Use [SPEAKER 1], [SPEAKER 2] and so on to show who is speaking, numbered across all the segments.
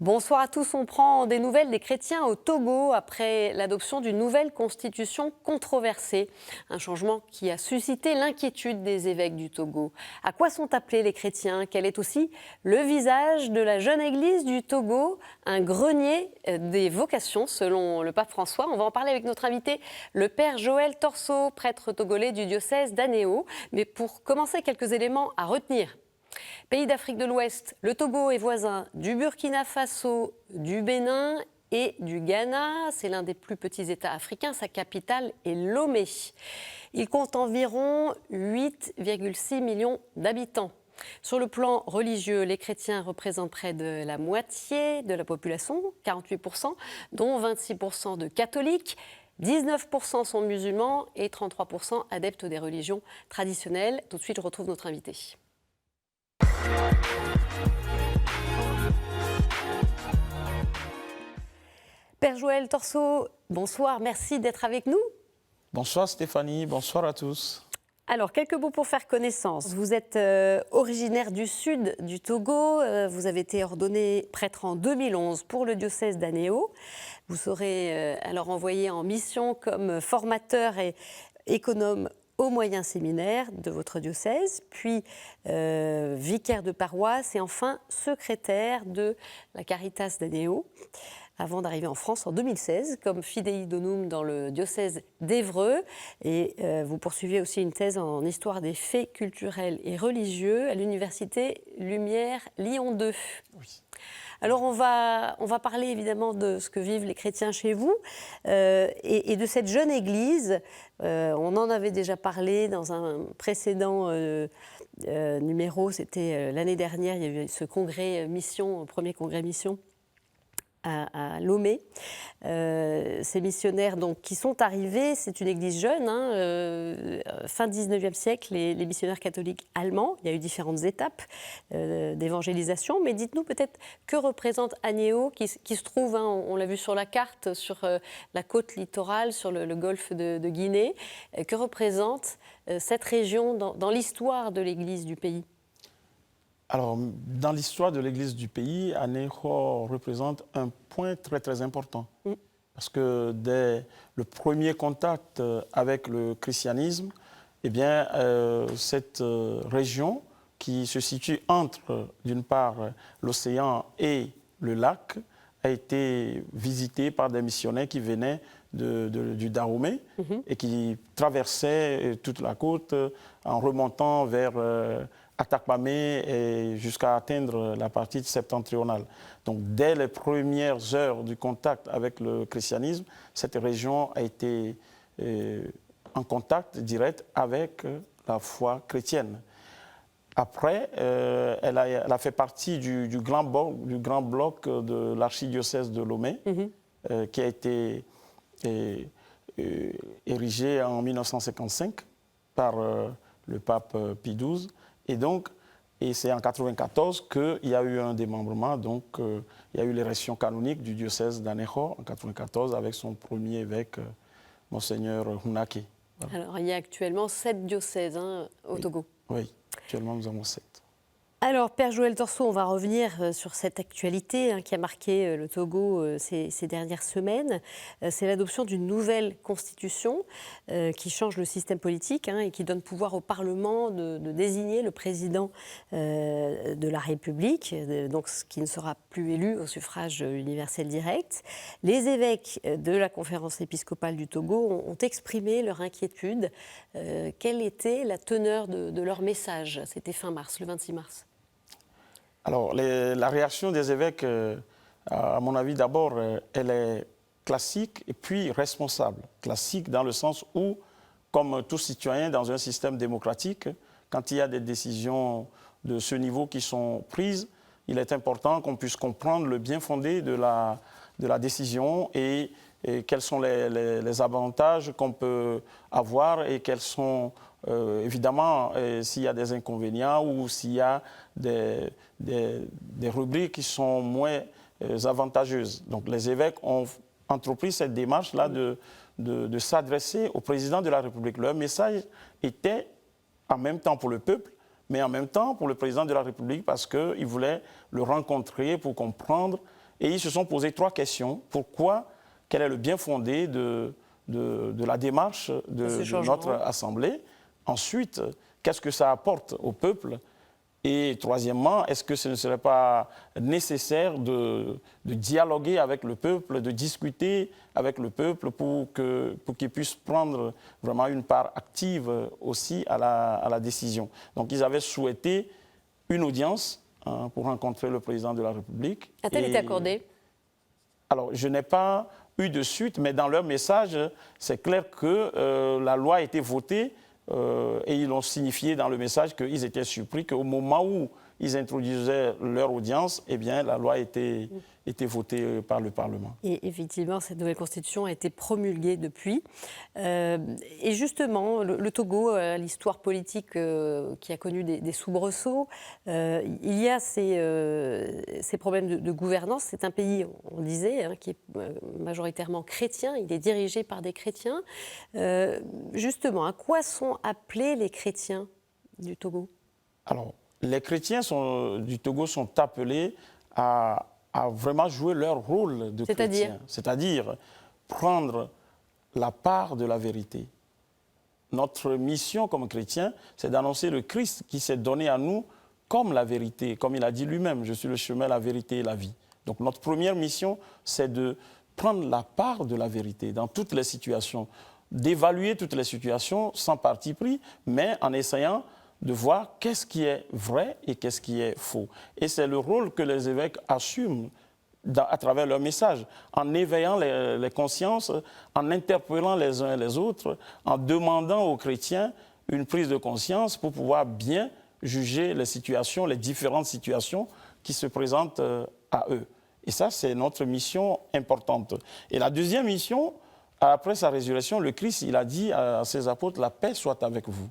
[SPEAKER 1] Bonsoir à tous. On prend des nouvelles des chrétiens au Togo après l'adoption d'une nouvelle constitution controversée. Un changement qui a suscité l'inquiétude des évêques du Togo. À quoi sont appelés les chrétiens? Quel est aussi le visage de la jeune église du Togo? Un grenier des vocations selon le pape François. On va en parler avec notre invité, le père Joël Torso, prêtre togolais du diocèse d'Anéo. Mais pour commencer, quelques éléments à retenir. Pays d'Afrique de l'Ouest, le Togo est voisin du Burkina Faso, du Bénin et du Ghana. C'est l'un des plus petits États africains. Sa capitale est Lomé. Il compte environ 8,6 millions d'habitants. Sur le plan religieux, les chrétiens représentent près de la moitié de la population, 48%, dont 26% de catholiques. 19% sont musulmans et 33% adeptes des religions traditionnelles. Tout de suite, je retrouve notre invité. Père Joël Torso, bonsoir, merci d'être avec nous.
[SPEAKER 2] Bonsoir Stéphanie, bonsoir à tous.
[SPEAKER 1] Alors, quelques mots pour faire connaissance. Vous êtes originaire du sud du Togo, vous avez été ordonné prêtre en 2011 pour le diocèse d'Anéo. Vous serez alors envoyé en mission comme formateur et économe au moyen séminaire de votre diocèse, puis vicaire de paroisse et enfin secrétaire de la Caritas d'Anéo, avant d'arriver en France en 2016 comme fidei donum dans le diocèse d'Évreux. Et vous poursuivez aussi une thèse en histoire des faits culturels et religieux à l'université Lumière Lyon 2.
[SPEAKER 2] Oui.
[SPEAKER 1] Alors on va parler évidemment de ce que vivent les chrétiens chez vous et de cette jeune église. On en avait déjà parlé dans un précédent numéro, c'était l'année dernière, il y a eu ce congrès mission, premier congrès mission à Lomé. Ces missionnaires donc, qui sont arrivés, c'est une église jeune, fin 19e siècle, les missionnaires catholiques allemands. Il y a eu différentes étapes d'évangélisation, mais dites-nous peut-être que représente Anéo, qui se trouve, on l'a vu sur la carte, sur la côte littorale, sur le golfe de Guinée. Que représente cette région dans l'histoire de l'église du pays ?
[SPEAKER 2] Alors, dans l'histoire de l'Église du pays, Anéo représente un point très très important. Parce que dès le premier contact avec le christianisme, eh bien, cette région qui se situe entre, d'une part, l'océan et le lac, a été visitée par des missionnaires qui venaient du Dahomey et qui traversaient toute la côte en remontant vers Atakpamé et jusqu'à atteindre la partie septentrionale. Donc, dès les premières heures du contact avec le christianisme, cette région a été en contact direct avec la foi chrétienne. Après, elle a fait partie du grand bloc de l'archidiocèse de Lomé, qui a été érigé en 1955 par le pape Pie XII. Et c'est en 1994 qu'il y a eu un démembrement, donc il y a eu l'érection canonique du diocèse d'Anéo en 1994 avec son premier évêque, Monseigneur Hunake. Voilà.
[SPEAKER 1] Alors, il y a actuellement 7 diocèses au Togo.
[SPEAKER 2] Oui, actuellement nous avons 7.
[SPEAKER 1] Alors, Père Joël Torso, on va revenir sur cette actualité qui a marqué le Togo ces dernières semaines. C'est l'adoption d'une nouvelle constitution qui change le système politique et qui donne pouvoir au Parlement de désigner le président de la République, donc qui ne sera plus élu au suffrage universel direct. Les évêques de la conférence épiscopale du Togo ont exprimé leur inquiétude. Quelle était la teneur de leur message? C'était fin mars, le 26 mars.
[SPEAKER 2] Alors, la réaction des évêques, à mon avis, d'abord, elle est classique et puis responsable. Classique dans le sens où, comme tout citoyen dans un système démocratique, quand il y a des décisions de ce niveau qui sont prises, il est important qu'on puisse comprendre le bien fondé de la décision et quels sont les avantages qu'on peut avoir et quels sont, évidemment, s'il y a des inconvénients ou s'il y a des rubriques qui sont moins avantageuses. Donc les évêques ont entrepris cette démarche-là de s'adresser au président de la République. Leur message était en même temps pour le peuple, mais en même temps pour le président de la République parce qu'ils voulaient le rencontrer pour comprendre et ils se sont posés 3 questions. Pourquoi? Quel est le bien fondé de la démarche de notre Assemblée? Ensuite, qu'est-ce que ça apporte au peuple? Et troisièmement, est-ce que ce ne serait pas nécessaire de dialoguer avec le peuple, de discuter avec le peuple pour qu'il puisse prendre vraiment une part active aussi à la décision? Donc ils avaient souhaité une audience pour rencontrer le président de la République.
[SPEAKER 1] A-t-elle été accordée?
[SPEAKER 2] Alors, je n'ai pas eu de suite, mais dans leur message, c'est clair que la loi a été votée. Et ils ont signifié dans le message qu'ils étaient surpris qu'au moment où ils introduisaient leur audience, eh bien, la loi a été votée par le Parlement.
[SPEAKER 1] Et effectivement, cette nouvelle constitution a été promulguée depuis. Et justement, le Togo, l'histoire politique qui a connu des soubresauts, il y a ces problèmes de gouvernance. C'est un pays, on disait, qui est majoritairement chrétien. Il est dirigé par des chrétiens. Justement, à quoi sont appelés les chrétiens du Togo?
[SPEAKER 2] Alors, les chrétiens du Togo sont appelés à vraiment jouer leur rôle de chrétiens. C'est-à-dire prendre la part de la vérité. Notre mission comme chrétiens, c'est d'annoncer le Christ qui s'est donné à nous comme la vérité. Comme il a dit lui-même, je suis le chemin, la vérité et la vie. Donc notre première mission, c'est de prendre la part de la vérité dans toutes les situations, d'évaluer toutes les situations sans parti pris, mais en essayant de voir qu'est-ce qui est vrai et qu'est-ce qui est faux. Et c'est le rôle que les évêques assument à travers leur message, en éveillant les consciences, en interpellant les uns et les autres, en demandant aux chrétiens une prise de conscience pour pouvoir bien juger les situations, les différentes situations qui se présentent à eux. Et ça, c'est notre mission importante. Et la deuxième mission, après sa résurrection, le Christ, il a dit à ses apôtres, la paix soit avec vous.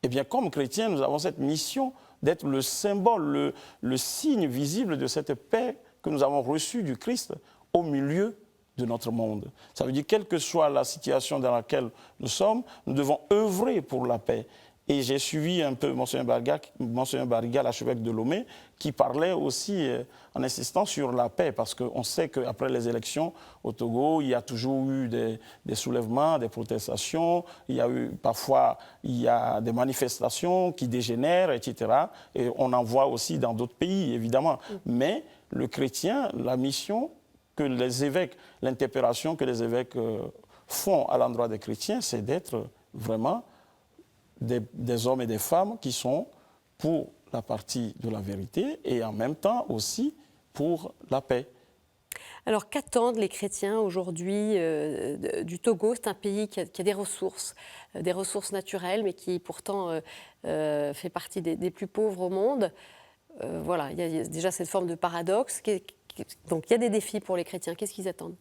[SPEAKER 2] Eh bien, comme chrétiens, nous avons cette mission d'être le symbole, le signe visible de cette paix que nous avons reçue du Christ au milieu de notre monde. Ça veut dire, quelle que soit la situation dans laquelle nous sommes, nous devons œuvrer pour la paix. Et j'ai suivi un peu Monseigneur Bariga, l'archevêque de Lomé, qui parlait aussi en insistant sur la paix, parce qu'on sait qu'après les élections au Togo, il y a toujours eu des soulèvements, des protestations, parfois il y a des manifestations qui dégénèrent, etc. Et on en voit aussi dans d'autres pays, évidemment. Mais le chrétien, la mission que les évêques, l'interpellation que les évêques font à l'endroit des chrétiens, c'est d'être vraiment des hommes et des femmes qui sont pour la partie de la vérité et en même temps aussi pour la paix.
[SPEAKER 1] Alors qu'attendent les chrétiens aujourd'hui du Togo? C'est un pays qui a des ressources naturelles, mais qui pourtant fait partie des plus pauvres au monde. Voilà, il y a déjà cette forme de paradoxe. Donc il y a des défis pour les chrétiens. Qu'est-ce qu'ils attendent?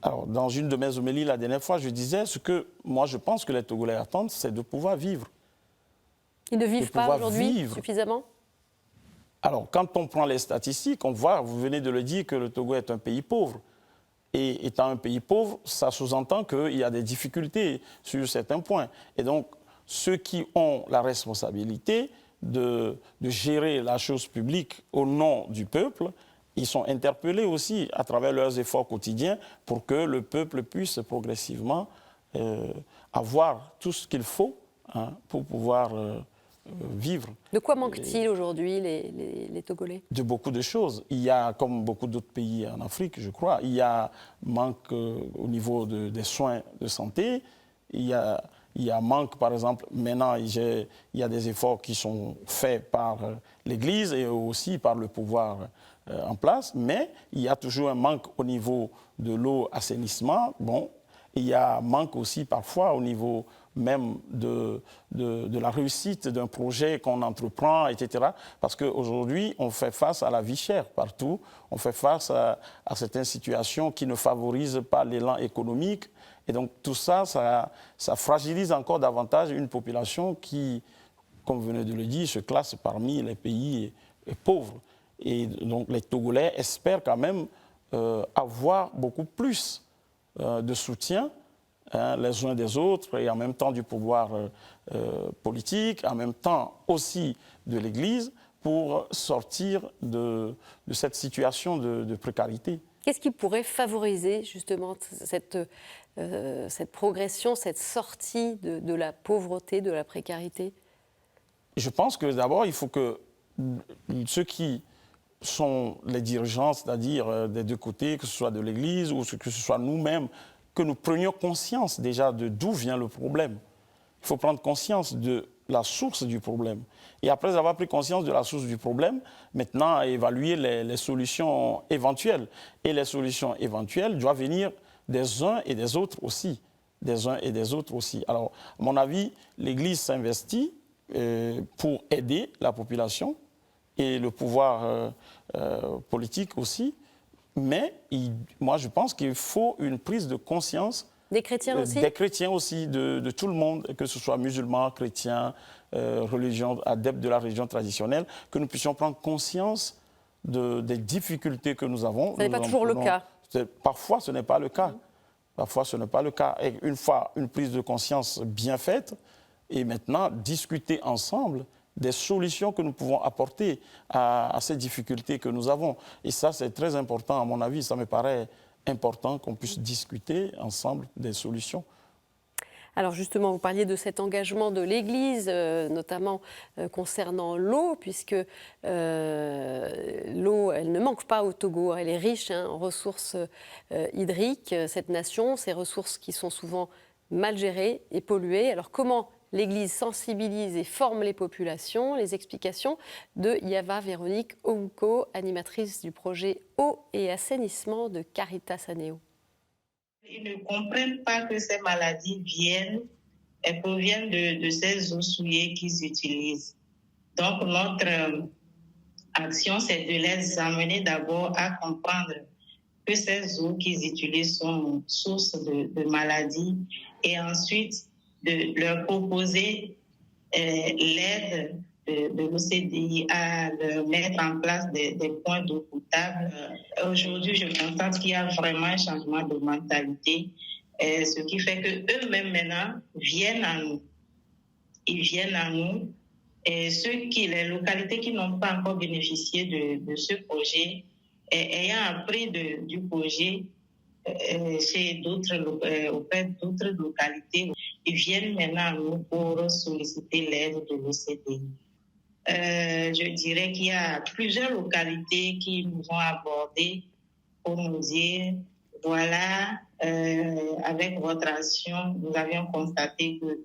[SPEAKER 2] Alors, dans une de mes homélies la dernière fois, je disais ce que moi je pense que les Togolais attendent, c'est de pouvoir vivre. Ils ne vivent pas aujourd'hui
[SPEAKER 1] suffisamment?
[SPEAKER 2] Alors, quand on prend les statistiques, on voit, vous venez de le dire, que le Togo est un pays pauvre. Et étant un pays pauvre, ça sous-entend qu'il y a des difficultés sur certains points. Et donc, ceux qui ont la responsabilité de gérer la chose publique au nom du peuple, ils sont interpellés aussi à travers leurs efforts quotidiens pour que le peuple puisse progressivement avoir tout ce qu'il faut pour pouvoir vivre.
[SPEAKER 1] De quoi manquent-ils aujourd'hui les Togolais?
[SPEAKER 2] De beaucoup de choses. Il y a, comme beaucoup d'autres pays en Afrique, je crois, il y a manque au niveau des soins de santé. Il y a manque, par exemple, maintenant, il y a des efforts qui sont faits par l'Église et aussi par le pouvoir en place, mais il y a toujours un manque au niveau de l'eau, assainissement. Bon, il y a un manque aussi parfois au niveau même de la réussite d'un projet qu'on entreprend, etc. Parce qu'aujourd'hui, on fait face à la vie chère partout, on fait face à certaines situations qui ne favorisent pas l'élan économique. Et donc tout ça, ça fragilise encore davantage une population qui, comme vous venez de le dire, se classe parmi les pays pauvres. Et donc les Togolais espèrent quand même avoir beaucoup plus de soutien les uns des autres et en même temps du pouvoir politique, en même temps aussi de l'Église, pour sortir de cette situation de précarité.
[SPEAKER 1] Qu'est-ce qui pourrait favoriser justement cette progression, cette sortie de la pauvreté, de la précarité?
[SPEAKER 2] Je pense que d'abord, il faut que ceux qui sont les dirigeants, c'est-à-dire des deux côtés, que ce soit de l'Église ou que ce soit nous-mêmes, que nous prenions conscience déjà de d'où vient le problème. Il faut prendre conscience de la source du problème. Et après avoir pris conscience de la source du problème, maintenant évaluer les solutions éventuelles. Et les solutions éventuelles doivent venir des uns et des autres aussi. Des uns et des autres aussi. Alors, à mon avis, l'Église s'investit pour aider la population et le pouvoir politique aussi. Mais moi, je pense qu'il faut une prise de conscience.
[SPEAKER 1] Des chrétiens aussi?
[SPEAKER 2] Des chrétiens aussi, de tout le monde, que ce soit musulmans, chrétiens, religions, adeptes de la religion traditionnelle, que nous puissions prendre conscience des difficultés que nous avons.
[SPEAKER 1] Ce n'est pas toujours le cas.
[SPEAKER 2] Parfois, ce n'est pas le cas. Parfois, ce n'est pas le cas. Et une fois une prise de conscience bien faite, et maintenant, discuter ensemble des solutions que nous pouvons apporter à ces difficultés que nous avons. Et ça, c'est très important, à mon avis. Ça me paraît important qu'on puisse discuter ensemble des solutions.
[SPEAKER 1] Alors justement, vous parliez de cet engagement de l'Église, notamment concernant l'eau, puisque l'eau, elle ne manque pas au Togo, elle est riche en ressources hydriques, cette nation, ces ressources qui sont souvent mal gérées et polluées. Alors comment l'Église sensibilise et forme les populations? Les explications de Yava Véronique Ouko, animatrice du projet Eau et assainissement de Caritas Anéo.
[SPEAKER 3] Ils ne comprennent pas que ces maladies proviennent de ces eaux souillées qu'ils utilisent. Donc notre action, c'est de les amener d'abord à comprendre que ces eaux qu'ils utilisent sont source de maladies et ensuite de leur proposer l'aide de l'OCDI à leur mettre en place des points d'eau potable. Aujourd'hui, je constate qu'il y a vraiment un changement de mentalité, ce qui fait qu'eux-mêmes maintenant viennent à nous. Ils viennent à nous. Et les localités qui n'ont pas encore bénéficié de ce projet, ayant appris du projet, auprès d'autres localités, ils viennent maintenant à nous pour solliciter l'aide de l'OCDI. Je dirais qu'il y a plusieurs localités qui nous ont abordés pour nous dire, voilà, avec votre action, nous avions constaté que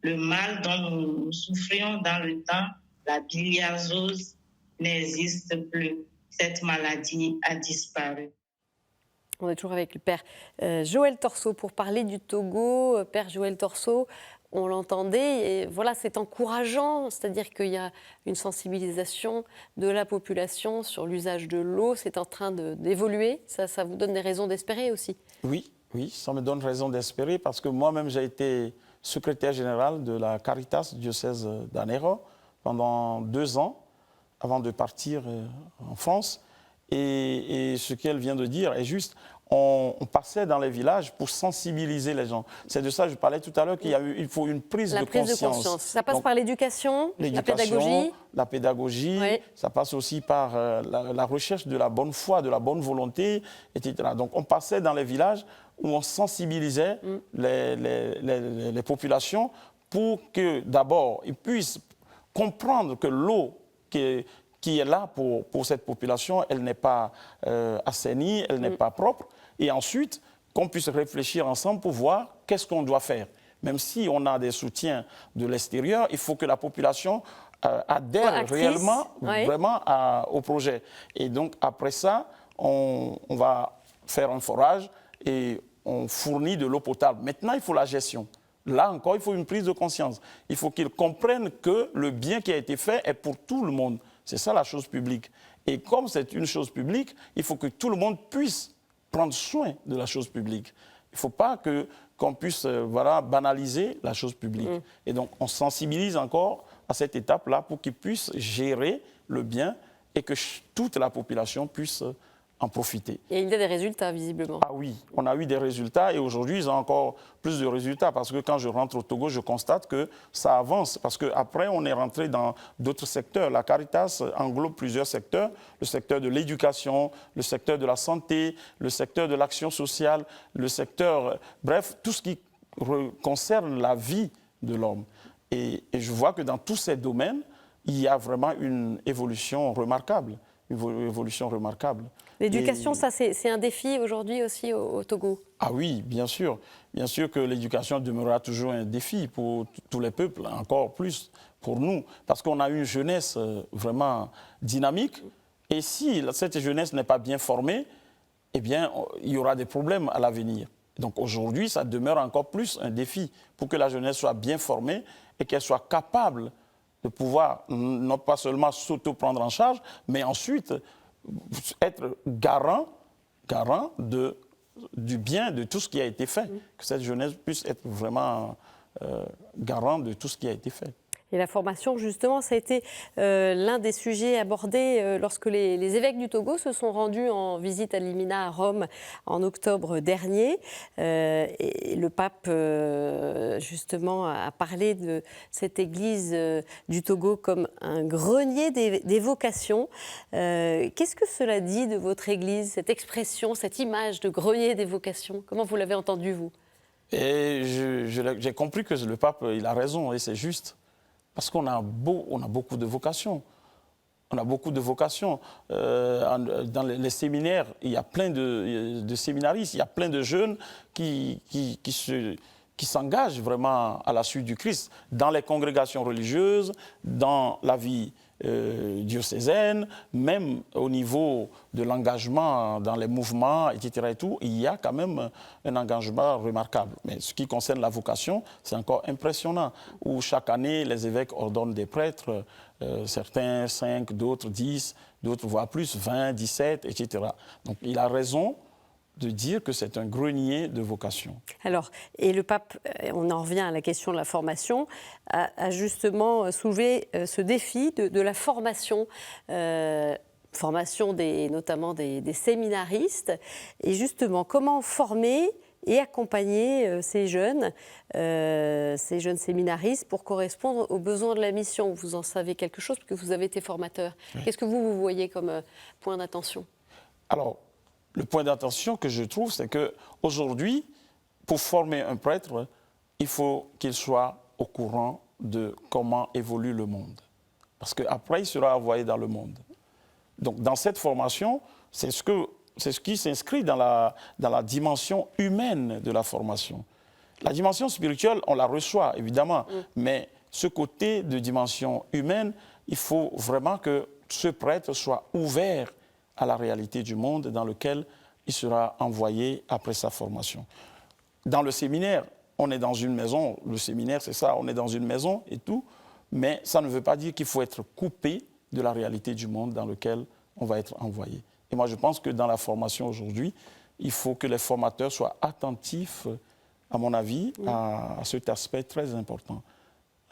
[SPEAKER 3] le mal dont nous souffrions dans le temps, la biliarsose, n'existe plus. Cette maladie a disparu.
[SPEAKER 1] On est toujours avec le père Joël Torceau pour parler du Togo. Père Joël Torceau, on l'entendait, et voilà, c'est encourageant, c'est-à-dire qu'il y a une sensibilisation de la population sur l'usage de l'eau, c'est en train d'évoluer, ça vous donne des raisons d'espérer aussi? Oui,
[SPEAKER 2] ça me donne raison d'espérer parce que moi-même j'ai été secrétaire général de la Caritas diocèse d'Anéro pendant 2 ans avant de partir en France. Et ce qu'elle vient de dire est juste. On passait dans les villages pour sensibiliser les gens. C'est de ça que je parlais tout à l'heure, il faut une prise de conscience.
[SPEAKER 1] Ça passe par l'éducation, la pédagogie.
[SPEAKER 2] La pédagogie, oui. Ça passe aussi par la recherche de la bonne foi, de la bonne volonté, etc. Donc on passait dans les villages où on sensibilisait les populations pour que d'abord ils puissent comprendre que l'eau qui est là pour cette population, elle n'est pas assainie, elle n'est pas propre. Et ensuite, qu'on puisse réfléchir ensemble pour voir qu'est-ce qu'on doit faire. Même si on a des soutiens de l'extérieur, il faut que la population adhère réellement, vraiment au projet. Et donc, après ça, on va faire un forage et on fournit de l'eau potable. Maintenant, il faut la gestion. Là encore, il faut une prise de conscience. Il faut qu'ils comprennent que le bien qui a été fait est pour tout le monde. C'est ça la chose publique. Et comme c'est une chose publique, il faut que tout le monde puisse prendre soin de la chose publique. Il ne faut pas qu'on puisse banaliser la chose publique. Et donc, on sensibilise encore à cette étape-là pour qu'ils puissent gérer le bien et que toute la population puisse en profiter.
[SPEAKER 1] Et il y a des résultats, visiblement.
[SPEAKER 2] Ah oui, on a eu des résultats et aujourd'hui, ils ont encore plus de résultats parce que quand je rentre au Togo, je constate que ça avance parce qu'après, on est rentré dans d'autres secteurs. La Caritas englobe plusieurs secteurs, le secteur de l'éducation, le secteur de la santé, le secteur de l'action sociale, le secteur, bref, tout ce qui concerne la vie de l'homme. Et je vois que dans tous ces domaines, il y a vraiment une évolution remarquable.
[SPEAKER 1] L'éducation, ça, c'est un défi aujourd'hui aussi au Togo.
[SPEAKER 2] Ah oui, bien sûr. Bien sûr que l'éducation demeurera toujours un défi pour tous les peuples, encore plus pour nous, parce qu'on a une jeunesse vraiment dynamique. Et si cette jeunesse n'est pas bien formée, eh bien, il y aura des problèmes à l'avenir. Donc aujourd'hui, ça demeure encore plus un défi pour que la jeunesse soit bien formée et qu'elle soit capable de pouvoir non pas seulement s'auto-prendre en charge, mais ensuite être garant du bien, de tout ce qui a été fait. Que cette jeunesse puisse être vraiment garant de tout ce qui a été fait.
[SPEAKER 1] Et la formation, justement, ça a été l'un des sujets abordés lorsque les évêques du Togo se sont rendus en visite à Limina à Rome en octobre dernier. Et le pape, justement, a parlé de cette église du Togo comme un grenier des vocations. Qu'est-ce que cela dit de votre église, cette expression, cette image de grenier des vocations? Comment vous l'avez entendu, vous?
[SPEAKER 2] Et j'ai compris que le pape, il a raison et c'est juste. Parce qu'on a beaucoup de vocations. On a beaucoup de vocations. Dans les séminaires, il y a plein de séminaristes, il y a plein de jeunes qui s'engagent vraiment à la suite du Christ, dans les congrégations religieuses, dans la vie diocésaine, même au niveau de l'engagement dans les mouvements, etc. Et tout, il y a quand même un engagement remarquable. Mais ce qui concerne la vocation, c'est encore impressionnant, où chaque année, les évêques ordonnent des prêtres, certains 5, d'autres 10, d'autres voire plus, 20, 17, etc. Donc il a raison de dire que c'est un grenier de vocation. Alors,
[SPEAKER 1] et le pape, on en revient à la question de la formation, a justement soulevé ce défi de la formation, notamment des séminaristes, et justement, comment former et accompagner ces jeunes séminaristes pour correspondre aux besoins de la mission. Vous en savez quelque chose, parce que vous avez été formateur. Oui. Qu'est-ce que vous voyez comme point d'attention?
[SPEAKER 2] Alors, le point d'attention que je trouve, c'est qu'aujourd'hui, pour former un prêtre, il faut qu'il soit au courant de comment évolue le monde. Parce qu'après, il sera envoyé dans le monde. Donc, dans cette formation, c'est ce qui s'inscrit dans la dimension humaine de la formation. La dimension spirituelle, on la reçoit, évidemment, mais ce côté de dimension humaine, il faut vraiment que ce prêtre soit ouvert à la réalité du monde dans lequel il sera envoyé après sa formation. Dans le séminaire, on est dans une maison, le séminaire c'est ça, on est dans une maison et tout, mais ça ne veut pas dire qu'il faut être coupé de la réalité du monde dans lequel on va être envoyé. Et moi je pense que dans la formation aujourd'hui, il faut que les formateurs soient attentifs, à mon avis, à cet aspect très important,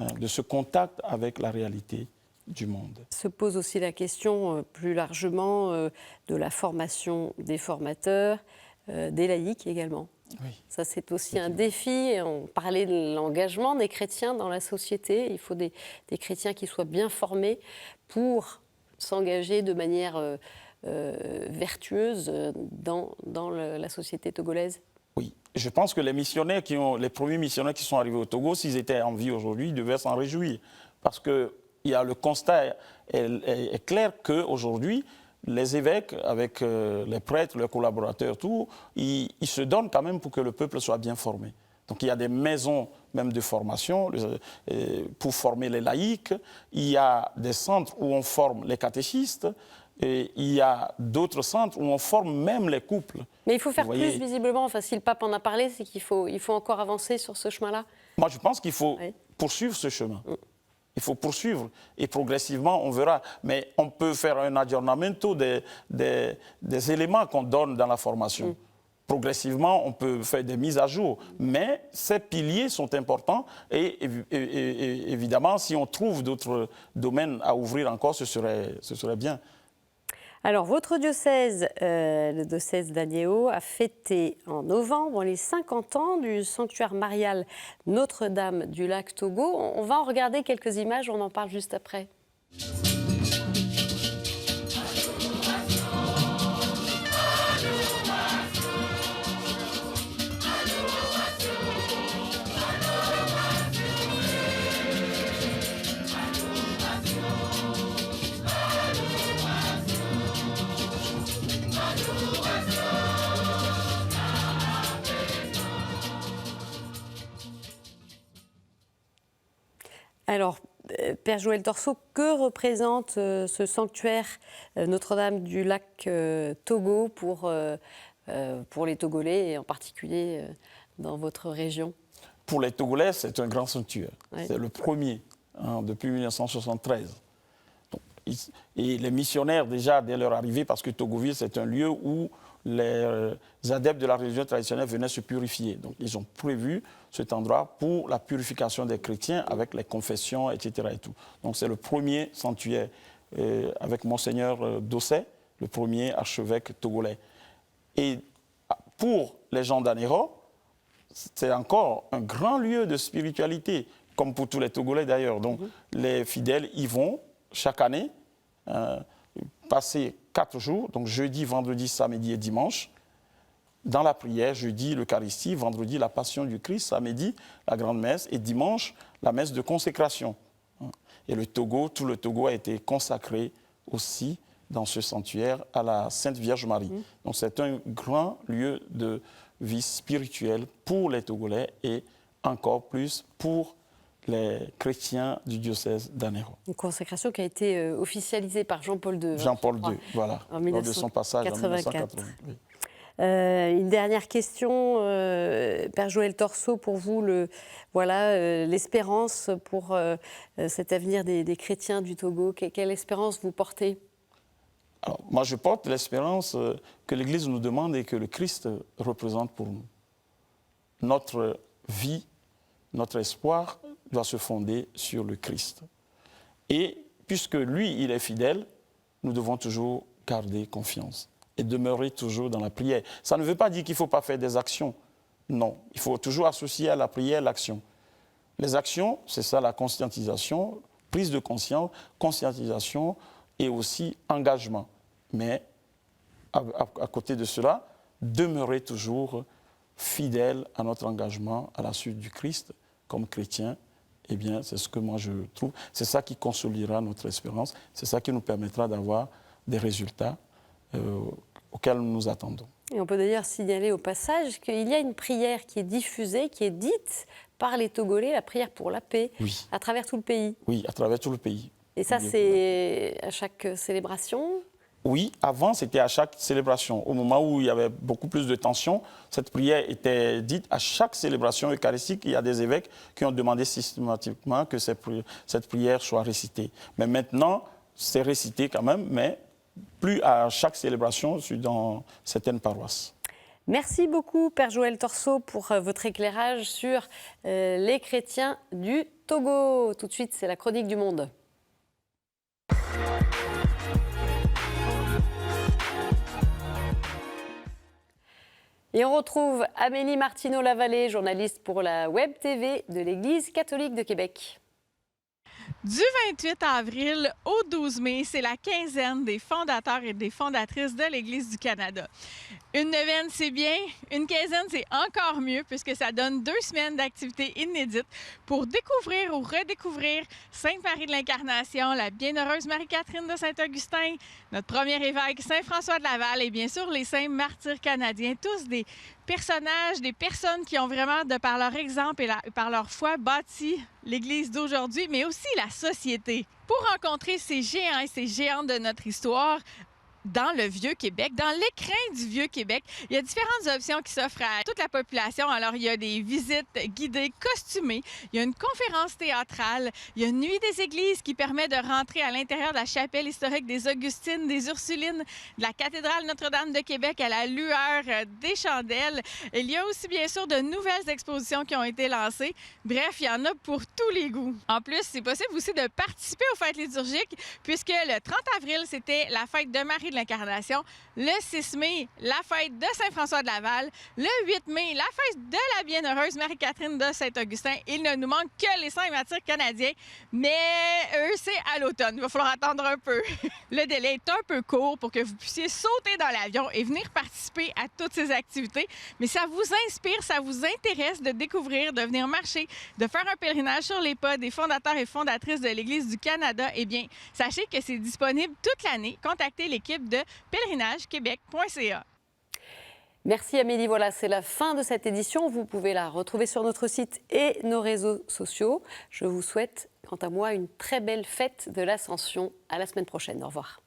[SPEAKER 2] de ce contact avec la réalité du monde.
[SPEAKER 1] Se pose aussi la question plus largement de la formation des formateurs, des laïcs également. Oui. Ça, c'est aussi un défi. On parlait de l'engagement des chrétiens dans la société. Il faut des chrétiens qui soient bien formés pour s'engager de manière vertueuse dans la société togolaise.
[SPEAKER 2] Oui, je pense que les premiers missionnaires qui sont arrivés au Togo, s'ils étaient en vie aujourd'hui, ils devaient s'en réjouir. Parce que le constat est clair qu'aujourd'hui, les évêques, avec les prêtres, leurs collaborateurs, tout, ils se donnent quand même pour que le peuple soit bien formé. Donc il y a des maisons même de formation pour former les laïcs, il y a des centres où on forme les catéchistes, et il y a d'autres centres où on forme même les couples.
[SPEAKER 1] Mais il faut faire plus visiblement, enfin si le pape en a parlé, c'est qu'il faut encore avancer sur ce chemin-là.
[SPEAKER 2] Moi je pense qu'il faut poursuivre ce chemin. Il faut poursuivre et progressivement, on verra. Mais on peut faire un aggiornamento des éléments qu'on donne dans la formation. Progressivement, on peut faire des mises à jour. Mais ces piliers sont importants et évidemment, si on trouve d'autres domaines à ouvrir encore, ce serait bien.
[SPEAKER 1] Alors, votre diocèse, le diocèse d'Agnéo, a fêté en novembre les 50 ans du sanctuaire marial Notre-Dame du lac Togo. On va en regarder quelques images, on en parle juste après. Alors, Père Joël Torceau, que représente ce sanctuaire Notre-Dame du lac Togo pour les Togolais et en particulier dans votre région?
[SPEAKER 2] Pour les Togolais, c'est un grand sanctuaire. Ouais. C'est le premier depuis 1973. Donc, et les missionnaires, déjà, dès leur arrivée, parce que Togoville, c'est un lieu où les adeptes de la religion traditionnelle venaient se purifier. Donc, ils ont prévu cet endroit pour la purification des chrétiens avec les confessions, etc. Et tout. Donc, c'est le premier sanctuaire avec Monseigneur Dossé, le premier archevêque togolais. Et pour les gens d'Anéro, c'est encore un grand lieu de spiritualité, comme pour tous les Togolais d'ailleurs. Donc, les fidèles y vont chaque année, passer 4 jours, donc jeudi, vendredi, samedi et dimanche, dans la prière, jeudi, l'Eucharistie, vendredi, la Passion du Christ, samedi, la Grande Messe, et dimanche, la messe de consécration. Et le Togo, tout le Togo a été consacré aussi dans ce sanctuaire à la Sainte Vierge Marie. Donc c'est un grand lieu de vie spirituelle pour les Togolais et encore plus pour les chrétiens du diocèse d'Anéro.
[SPEAKER 1] Une consécration qui a été officialisée par Jean-Paul II.
[SPEAKER 2] Jean-Paul II, voilà, lors de son passage en 1980. Oui.
[SPEAKER 1] Une dernière question, Père Joël Torceau, pour vous, l'espérance pour cet avenir des chrétiens du Togo. Quelle espérance vous portez?
[SPEAKER 2] Alors, moi, je porte l'espérance que l'Église nous demande et que le Christ représente pour nous. Notre vie, notre espoir doit se fonder sur le Christ. Et puisque lui, il est fidèle, nous devons toujours garder confiance et demeurer toujours dans la prière. Ça ne veut pas dire qu'il ne faut pas faire des actions. Non, il faut toujours associer à la prière l'action. Les actions, c'est ça la conscientisation, prise de conscience, conscientisation et aussi engagement. Mais à côté de cela, demeurer toujours fidèle à notre engagement à la suite du Christ comme chrétien. Eh bien, c'est ce que moi je trouve. C'est ça qui consolidera notre espérance. C'est ça qui nous permettra d'avoir des résultats auxquels nous nous attendons.
[SPEAKER 1] Et on peut d'ailleurs signaler au passage qu'il y a une prière qui est diffusée, qui est dite par les Togolais, la prière pour la paix,
[SPEAKER 2] oui,
[SPEAKER 1] à travers tout le pays.
[SPEAKER 2] Oui, à travers tout le pays.
[SPEAKER 1] Et ça, c'est à chaque célébration?
[SPEAKER 2] Oui, avant, c'était à chaque célébration. Au moment où il y avait beaucoup plus de tension, cette prière était dite à chaque célébration eucharistique. Il y a des évêques qui ont demandé systématiquement que cette prière soit récitée. Mais maintenant, c'est récité quand même, mais plus à chaque célébration dans certaines paroisses.
[SPEAKER 1] Merci beaucoup, Père Joël Torceau, pour votre éclairage sur les chrétiens du Togo. Tout de suite, c'est la chronique du Monde. Et on retrouve Amélie Martineau-Lavallée, journaliste pour la Web TV de l'Église catholique de Québec.
[SPEAKER 4] Du 28 avril au 12 mai, c'est la quinzaine des fondateurs et des fondatrices de l'Église du Canada. Une neuvaine, c'est bien. Une quinzaine, c'est encore mieux puisque ça donne 2 semaines d'activités inédites pour découvrir ou redécouvrir Sainte Marie de l'Incarnation, la bienheureuse Marie-Catherine de Saint-Augustin, notre premier évêque Saint-François de Laval et bien sûr les saints martyrs canadiens, tous des personnages, des personnes qui ont vraiment, de par leur exemple et par leur foi, bâti l'Église d'aujourd'hui, mais aussi la société. Pour rencontrer ces géants et ces géantes de notre histoire, dans le Vieux-Québec, dans l'écrin du Vieux-Québec, il y a différentes options qui s'offrent à toute la population. Alors, il y a des visites guidées, costumées, il y a une conférence théâtrale, il y a une nuit des églises qui permet de rentrer à l'intérieur de la chapelle historique des Augustines, des Ursulines, de la cathédrale Notre-Dame de Québec à la lueur des chandelles. Il y a aussi, bien sûr, de nouvelles expositions qui ont été lancées. Bref, il y en a pour tous les goûts. En plus, c'est possible aussi de participer aux fêtes liturgiques puisque le 30 avril, c'était la fête de Marie Marie de l'Incarnation. Le 6 mai, la fête de Saint-François de Laval. Le 8 mai, la fête de la bienheureuse Marie-Catherine de Saint-Augustin. Il ne nous manque que les saints et martyrs canadiens, mais eux, c'est à l'automne. Il va falloir attendre un peu. Le délai est un peu court pour que vous puissiez sauter dans l'avion et venir participer à toutes ces activités. Mais ça vous inspire, ça vous intéresse de découvrir, de venir marcher, de faire un pèlerinage sur les pas des fondateurs et fondatrices de l'Église du Canada, eh bien, sachez que c'est disponible toute l'année. Contactez l'équipe de pèlerinagequebec.ca.
[SPEAKER 1] Merci Amélie, voilà, c'est la fin de cette édition. Vous pouvez la retrouver sur notre site et nos réseaux sociaux. Je vous souhaite, quant à moi, une très belle fête de l'Ascension. À la semaine prochaine. Au revoir.